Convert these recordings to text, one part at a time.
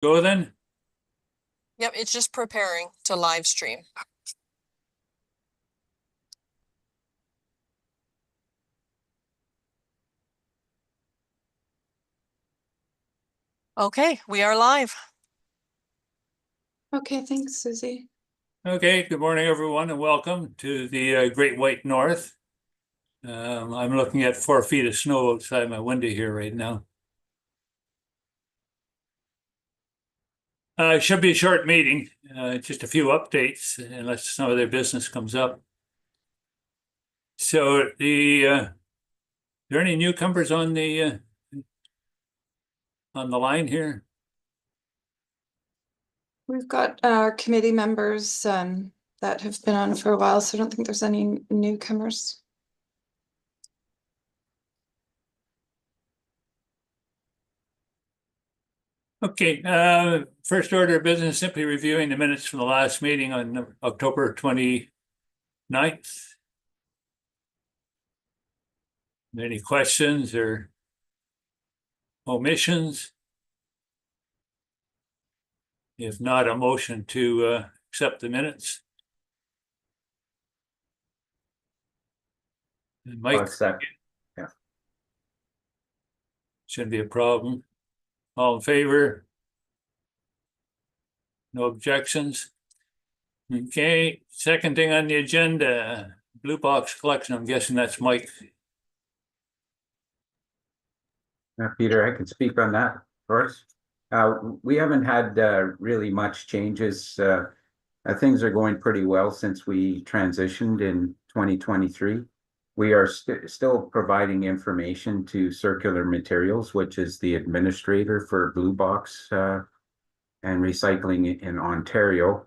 Go then. Yep, it's just preparing to live stream. Okay, we are live. Okay, thanks, Susie. Okay, good morning, everyone, and welcome to the Great White North. I'm looking at 4 feet of snow outside my window here right now. It should be a short meeting, just a few updates, unless some other business comes up. So, are there any newcomers on the line here? We've got our committee members that have been on for a while, so I don't think there's any newcomers. Okay, first order of business, simply reviewing the minutes from the last meeting on October 29th. Any questions or omissions? If not, a motion to accept the minutes. And Mike, Accept. Yeah. Shouldn't be a problem. All in favor? No objections? Okay, second thing on the agenda, blue box collection. I'm guessing that's Mike. Peter, I can speak on that first. We haven't had really much changes. Things are going pretty well since we transitioned in 2023. We are still providing information to Circular Materials, which is the administrator for Blue Box and recycling in Ontario.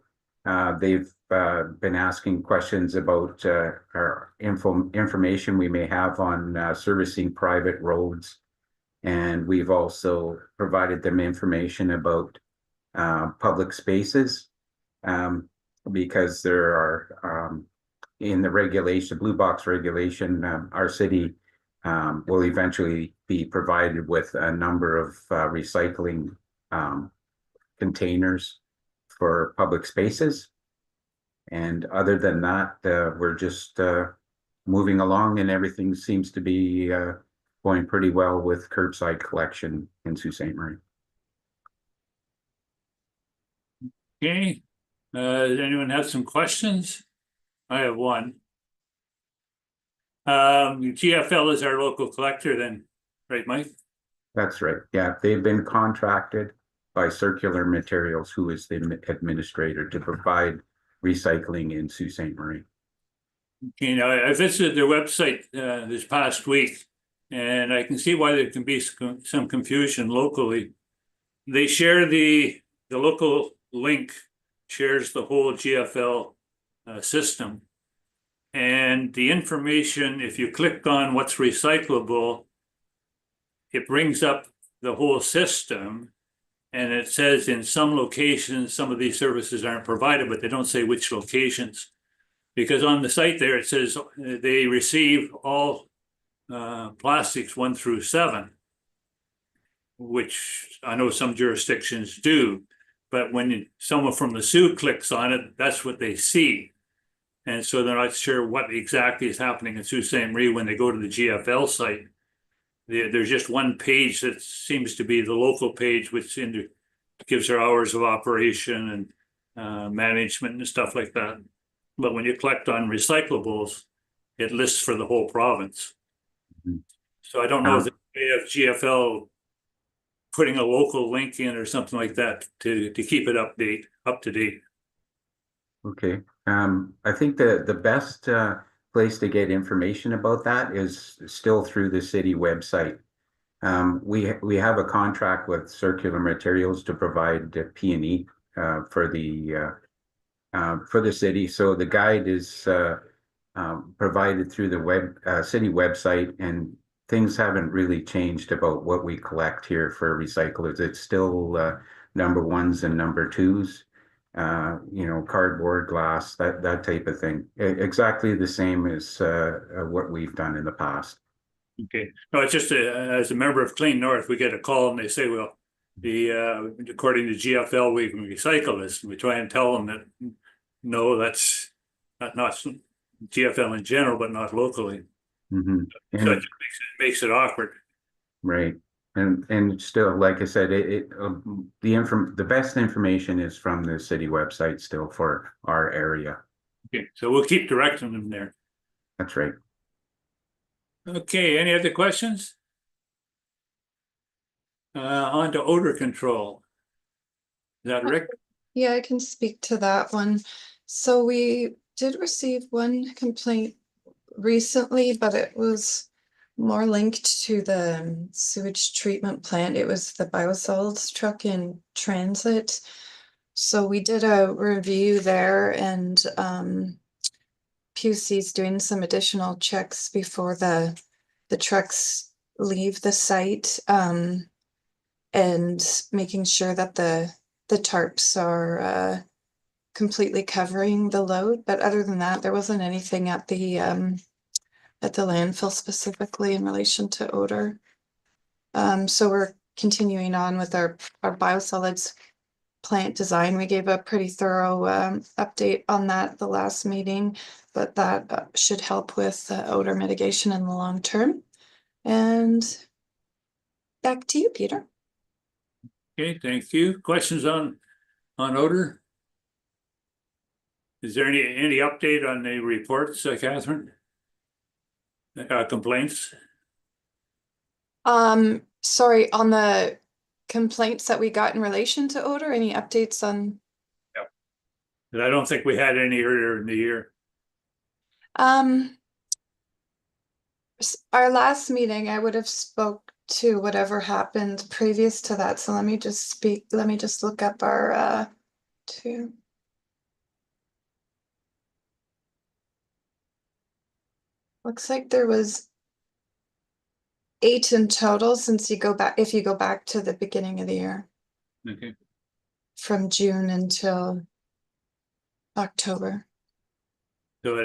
They've been asking questions about our information we may have on servicing private roads. And we've also provided them information about public spaces because there are in the regulation, Blue Box regulation, our city will eventually be provided with a number of recycling containers for public spaces. And other than that, we're just moving along, and everything seems to be going pretty well with curbside collection in Sault Ste. Marie. Okay, does anyone have some questions? I have one. GFL is our local collector then, right, Mike? That's right. Yeah, they've been contracted by Circular Materials, who is the administrator, to provide recycling in Sault Ste. Marie. Okay, now I visited their website this past week, and I can see why there can be some confusion locally. They share the local link, shares the whole GFL system. And the information, if you click on what's recyclable, it brings up the whole system. And it says in some locations, some of these services aren't provided, but they don't say which locations. Because on the site there, it says they receive all plastics 1 through 7, which I know some jurisdictions do. But when someone from the Soo clicks on it, that's what they see. And so they're not sure what exactly is happening in Sault Ste. Marie when they go to the GFL site. There's just one page that seems to be the local page, which gives their hours of operation and management and stuff like that. But when you collect on recyclables, it lists for the whole province. Mm-hmm. So I don't know if they have GFL putting a local link in or something like that to keep it up to date. Okay. I think the best place to get information about that is still through the city website. We have a contract with Circular Materials to provide P&E for the city. So the guide is provided through the city website, and things haven't really changed about what we collect here for recyclers. It's still number 1s and number 2s. Cardboard, glass, that type of thing. Exactly the same as what we've done in the past. Okay. No, it's just as a member of Clean North, we get a call and they say, well, according to GFL, we can recycle this. And we try and tell them that, no, that's not GFL in general, but not locally. Mhm. So And- it just makes it awkward. Right. And still, like I said, the best information is from the city website still for our area. Okay, so we'll keep directing them there. That's right. Okay, any other questions? On to odor control. Is that Rick? Yeah, I can speak to that one. So we did receive one complaint recently, but it was more linked to the sewage treatment plant. It was the biosolids truck in transit. So we did a review there, and PUC's doing some additional checks before the trucks leave the site, and making sure that the tarps are completely covering the load. But other than that, there wasn't anything at the landfill specifically in relation to odor. So we're continuing on with our biosolids plant design. We gave a pretty thorough update on that the last meeting, but that should help with odor mitigation in the long term. And back to you, Peter. Okay, thank you. Questions on odor? Is there any update on the reports, Catherine? Complaints? Sorry, on the complaints that we got in relation to odor, any updates on? I don't think we had any earlier in the year. Our last meeting, I would have spoke to whatever happened previous to that. So let me just look up our two. Looks like there was 8 in total since if you go back to the beginning of the year, Okay. from June until October. So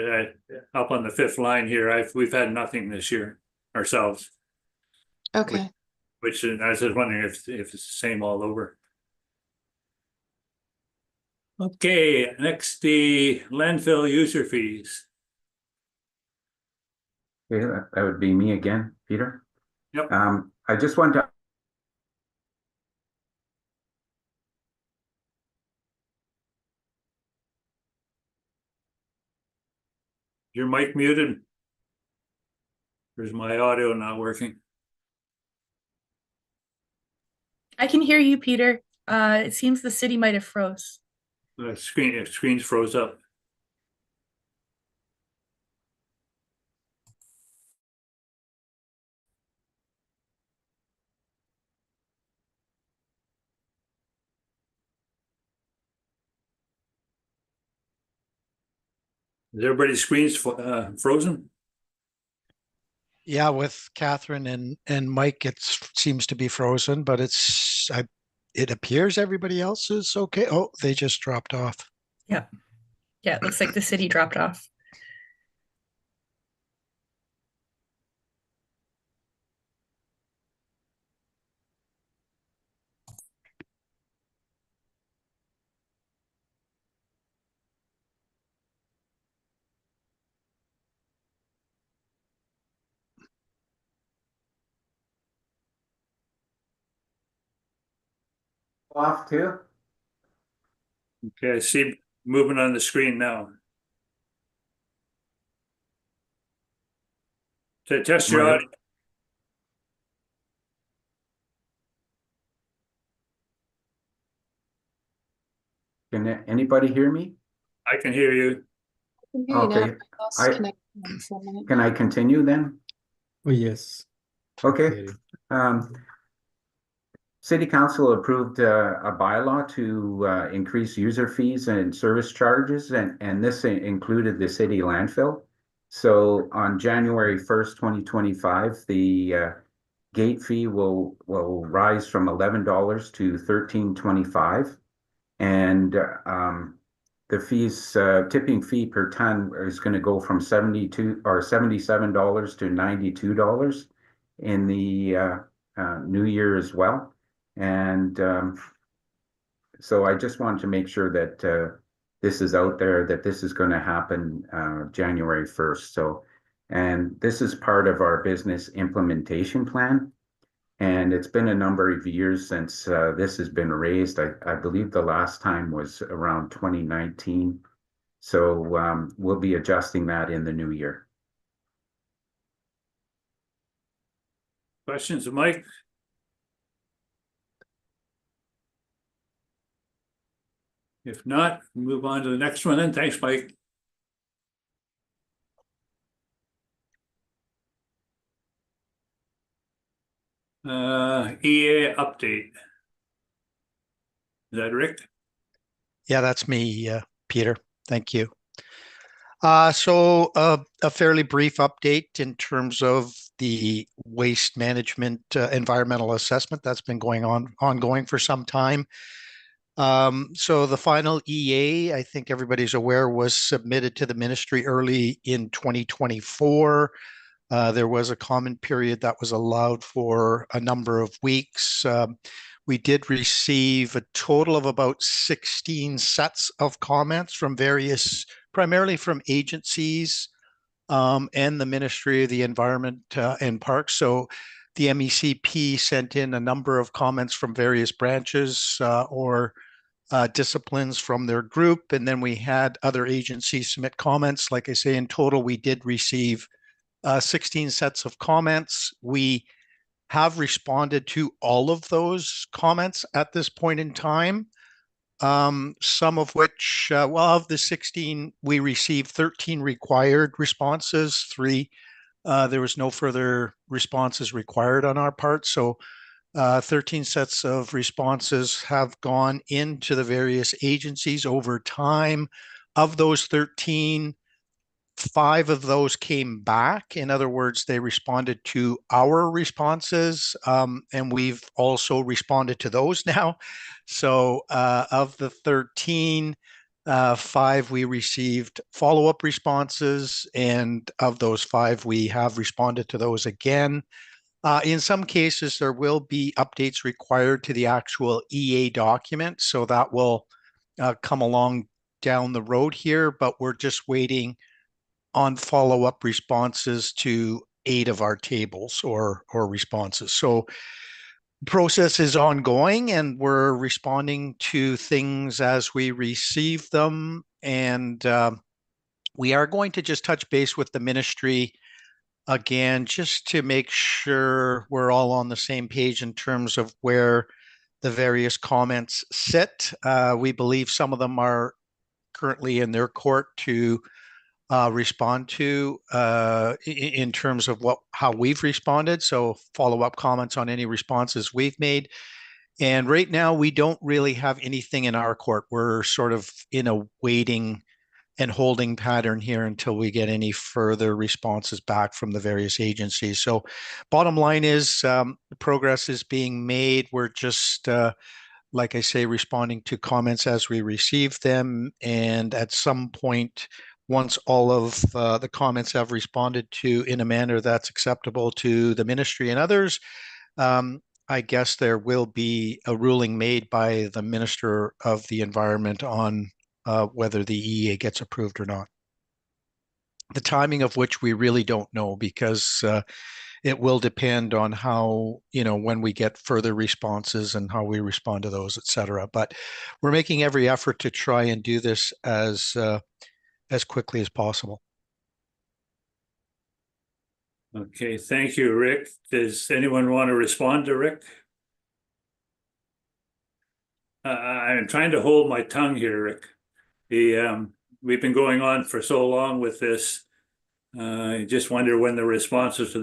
up on the 5th line here, we've had nothing this year ourselves, Okay. which I was just wondering if it's the same all over. Okay, next, the landfill user fees. Okay, that would be me again, Peter. Yep. I just want to. Your mic muted? Or is my audio not working? I can hear you, Peter. It seems the city might have froze. The screen's froze up. Is everybody's screens frozen? Yeah, with Catherine and Mike, it seems to be frozen, but it appears everybody else is okay. Oh, they just dropped off. Yeah, it looks like the city dropped off. Off too? Okay, I see movement on the screen now. To test your audio. Can anybody hear me? I can hear you. I can hear you now. Okay, I lost I- connection for a minute. Can I continue then? Oh, yes. Okay. City Council approved a bylaw to increase user fees and service charges, and this included the city landfill. So on January 1st, 2025, the gate fee will rise from $11 to $13.25, and the fees tipping fee per ton is going to go from $72 or $77 to $92 in the new year as well. And so I just wanted to make sure that this is out there, that this is going to happen January 1st. So, and this is part of our business implementation plan. And it's been a number of years since this has been raised. I believe the last time was around 2019. So we'll be adjusting that in the new year. Questions, Mike? If not, move on to the next one then. Thanks, Mike. EA update. Is that Rick? Yeah, that's me, Peter. Thank you. So a fairly brief update in terms of the waste management environmental assessment that's been ongoing for some time. So the final EA, I think everybody's aware, was submitted to the ministry early in 2024. There was a comment period that was allowed for a number of weeks. We did receive a total of about 16 sets of comments from various, primarily from agencies and the Ministry of the Environment and Parks. So the MECP sent in a number of comments from various branches or disciplines from their group. And then we had other agencies submit comments. Like I say, in total, we did receive 16 sets of comments. We have responded to all of those comments at this point in time. Some of which, well, of the 16, we received 13 required responses. 3, there was no further responses required on our part. So 13 sets of responses have gone into the various agencies over time. Of those 13, 5 of those came back. In other words, they responded to our responses, and we've also responded to those now. So of the 13, 5 we received follow-up responses, and of those 5 we have responded to those again. In some cases, there will be updates required to the actual EA document, so that will come along down the road here, but we're just waiting on follow-up responses to 8 of our tables or responses. So process is ongoing, and we're responding to things as we receive them. And we are going to just touch base with the ministry again, just to make sure we're all on the same page in terms of where the various comments sit. We believe some of them are currently in their court to respond to in terms of how we've responded. So follow-up comments on any responses we've made. And right now, we don't really have anything in our court. We're sort of in a waiting and holding pattern here until we get any further responses back from the various agencies. So bottom line is progress is being made. We're just, like I say, responding to comments as we receive them. And at some point, once all of the comments have responded to in a manner that's acceptable to the ministry and others, I guess there will be a ruling made by the Minister of the Environment on whether the EA gets approved or not. The timing of which we really don't know, because it will depend on how, when we get further responses and how we respond to those, et cetera. But we're making every effort to try and do this as quickly as possible. Okay, thank you, Rick. Does anyone want to respond to Rick? I'm trying to hold my tongue here, Rick. We've been going on for so long with this. I just wonder when the responses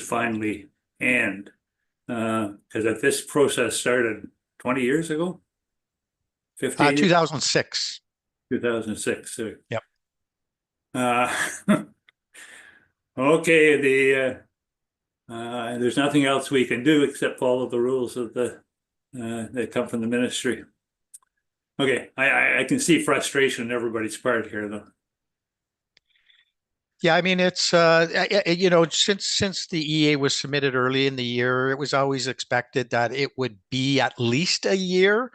finally end. Because if this process started 20 years ago, 15 years? 2006. 2006. Yep. Okay, there's nothing else we can do except follow the rules of that come from the ministry. Okay, I can see frustration on everybody's part here, though. Yeah, I mean, it's since the EA was submitted early in the year, it was always expected that it would be at least a year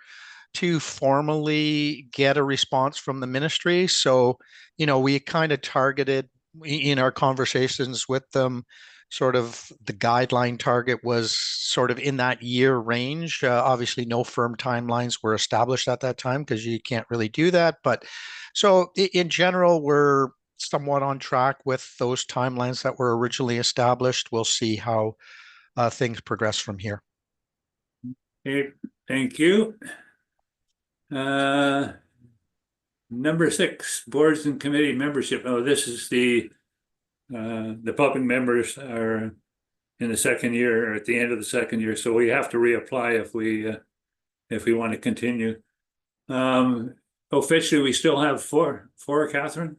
to formally get a response from the ministry. So, we kind of targeted in our conversations with them, sort of the guideline target was sort of in that year range. Obviously, no firm timelines were established at that time because you can't really do that. But so in general, we're somewhat on track with those timelines that were originally established. We'll see how things progress from here. Okay, thank you. Number 6, boards and committee membership. Oh, this is the public members are in the second year or at the end of the second year, so we have to reapply if we want to continue. Officially, we still have four, Catherine?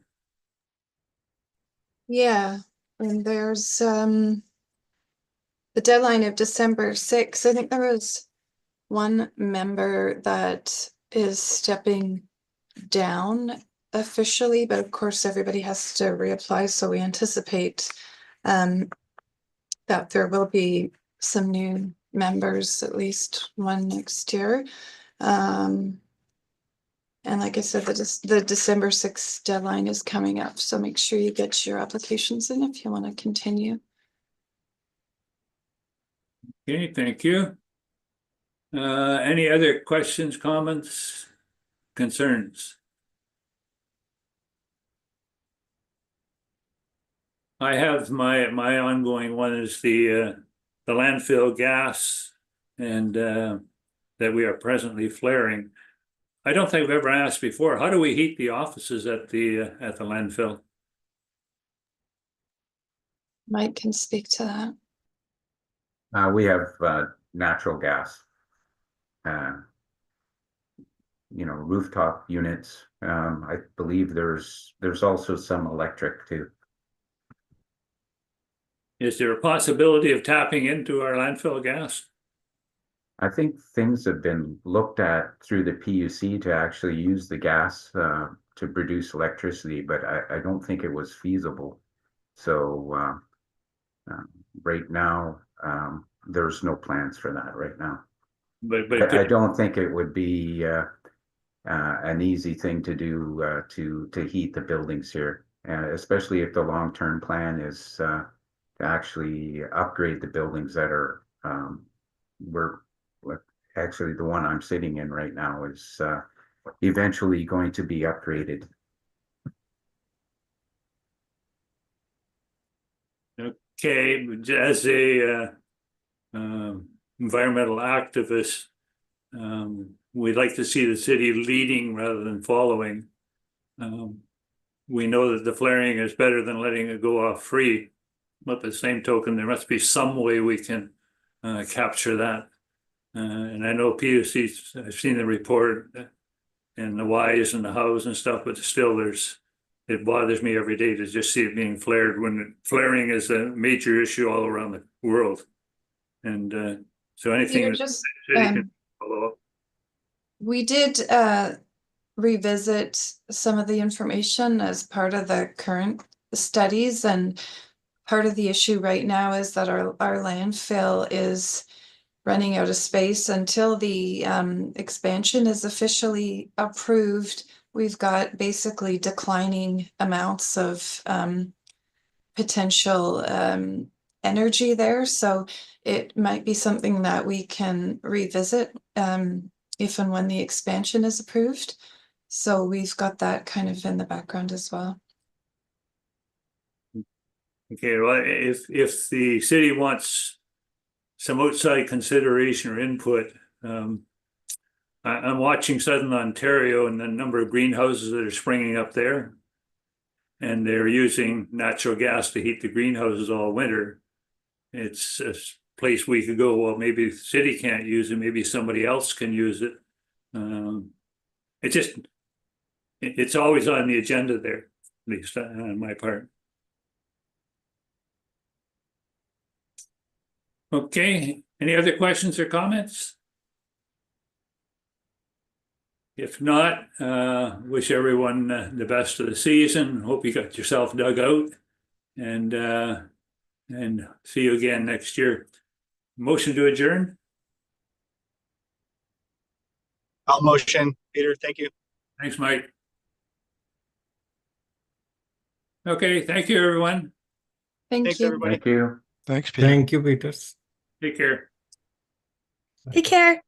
Yeah, and there's the deadline of December 6th. I think there was one member that is stepping down officially, but of course everybody has to reapply, so we anticipate that there will be some new members, at least one next year. And like I said, the December 6th deadline is coming up, so make sure you get your applications in if you want to continue. Okay, thank you. Any other questions, comments, concerns? I have my ongoing one is the landfill gas and that we are presently flaring. I don't think I've ever asked before, how do we heat the offices at the landfill? Mike can speak to that. We have natural gas. Rooftop units. I believe there's also some electric too. Is there a possibility of tapping into our landfill gas? I think things have been looked at through the PUC to actually use the gas to produce electricity, but I don't think it was feasible. So right now, there's no plans for that right now. But I don't think it would be an easy thing to do to heat the buildings here, especially if the long-term plan is to actually upgrade the buildings that are actually the one I'm sitting in right now is eventually going to be upgraded. Okay, as a environmental activist, we'd like to see the city leading rather than following. We know that the flaring is better than letting it go off free, but by the same token, there must be some way we can capture that. And I know PUC, I've seen the report and the whys and the hows and stuff, but still it bothers me every day to just see it being flared when flaring is a major issue all around the world. And so anything that Just, the city can follow up. we did revisit some of the information as part of the current studies, and part of the issue right now is that our landfill is running out of space until the expansion is officially approved. We've got basically declining amounts of potential energy there. So it might be something that we can revisit if and when the expansion is approved. So we've got that kind of in the background as well. Okay, well, if the city wants some outside consideration or input, I'm watching Southern Ontario and the number of greenhouses that are springing up there. And they're using natural gas to heat the greenhouses all winter. It's a place we could go, well, maybe the city can't use it, maybe somebody else can use it. It's always on the agenda there, at least on my part. Okay, any other questions or comments? If not, wish everyone the best of the season. Hope you got yourself dug out and see you again next year. Motion to adjourn? I'll motion, Peter. Thank you. Thanks, Mike. Okay, thank you, everyone. Thank Thanks, you. everybody. Thank you. Thanks, Peter. Thank you, Peters. Take care. Take care.